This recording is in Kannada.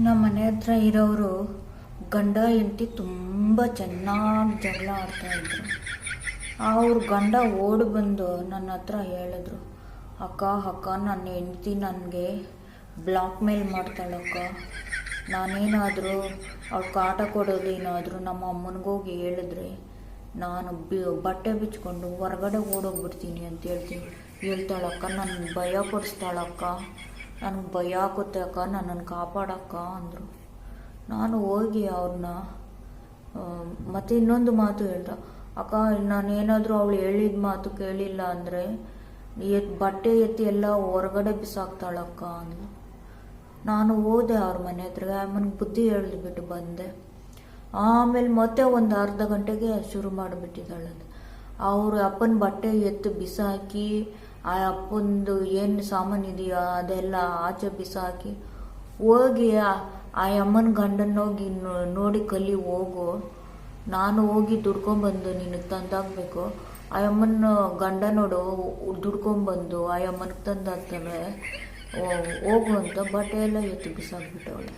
ನಮ್ಮ ಮನೆ ಹತ್ರ ಇರೋರು ಗಂಡ ಹೆಂಡತಿ ತುಂಬ ಚೆನ್ನಾಗಿ ಜಗಳ ಆಡ್ತಾಯಿದ್ರು. ಅವ್ರ ಗಂಡ ಓಡಿ ಬಂದು ನನ್ನ ಹತ್ರ ಹೇಳಿದ್ರು, ಅಕ್ಕ ನನ್ನ ಹೆಂಡತಿ ನನಗೆ ಬ್ಲಾಕ್ ಮೇಲ್ ಮಾಡ್ತಾಳಕ್ಕ, ನಾನೇನಾದರೂ ಅವ್ಳು ಕಾಟ ಕೊಡೋದೇನಾದರೂ ನಮ್ಮ ಅಮ್ಮನಿಗೋಗಿ ಹೇಳಿದ್ರೆ ನಾನು ಬಟ್ಟೆ ಬಿಚ್ಕೊಂಡು ಹೊರಗಡೆ ಓಡೋಗ್ಬಿಡ್ತೀನಿ ಅಂತ ಹೇಳ್ತಾಳಕ್ಕ. ನನಗೆ ಭಯ ಪಡಿಸ್ತಾಳಕ್ಕ, ನನಗೆ ಭಯ ಆಗುತ್ತೆ ಅಕ್ಕ, ನನ್ನನ್ನು ಕಾಪಾಡಕ್ಕ ಅಂದರು. ನಾನು ಹೋಗಿ ಅವ್ರನ್ನ ಮತ್ತು ಇನ್ನೊಂದು ಮಾತು ಹೇಳ್ದೆ, ಅಕ್ಕ ನಾನೇನಾದರೂ ಅವಳು ಹೇಳಿದ ಮಾತು ಕೇಳಿಲ್ಲ ಅಂದರೆ ಬಟ್ಟೆ ಎತ್ತಿ ಎಲ್ಲ ಹೊರಗಡೆ ಬಿಸಾಕ್ತಾಳಕ್ಕ ಅಂದರು. ನಾನು ಹೋದೆ ಅವ್ರ ಮನೆ ಹತ್ರ, ಅಮ್ಮನಿಗೆ ಬುದ್ಧಿ ಹೇಳಿಬಿಟ್ಟು ಬಂದೆ. ಆಮೇಲೆ ಮತ್ತೆ ಒಂದು ಅರ್ಧ ಗಂಟೆಗೆ ಶುರು ಮಾಡಿಬಿಟ್ಟಿದ್ದಾಳೆ. ಅವ್ರ ಅಪ್ಪನ ಬಟ್ಟೆ ಎತ್ತು ಬಿಸಾಕಿ ಆ ಅಪ್ಪಂದು ಏನು ಸಾಮಾನಿದೆಯಾ ಅದೆಲ್ಲ ಆಚೆ ಬಿಸಾಕಿ ಹೋಗಿ ಆ ಅಮ್ಮನ ಗಂಡನೋಗಿ ನೋಡಿ ಕಲಿ ಹೋಗು, ನಾನು ಹೋಗಿ ದುಡ್ಕೊಂಬಂದು ನಿನಗೆ ತಂದಾಗಬೇಕು, ಆ ಅಮ್ಮನ ಗಂಡ ನೋಡು ದುಡ್ಕೊಂಬಂದು ಆ ಅಮ್ಮನಿಗೆ ತಂದಾಗ್ತಾನೆ ಹೋಗು ಅಂತ ಬಟ್ಟೆ ಎಲ್ಲ ಎತ್ತು ಬಿಸಾಕ್ಬಿಟ್ಟವಳೆ.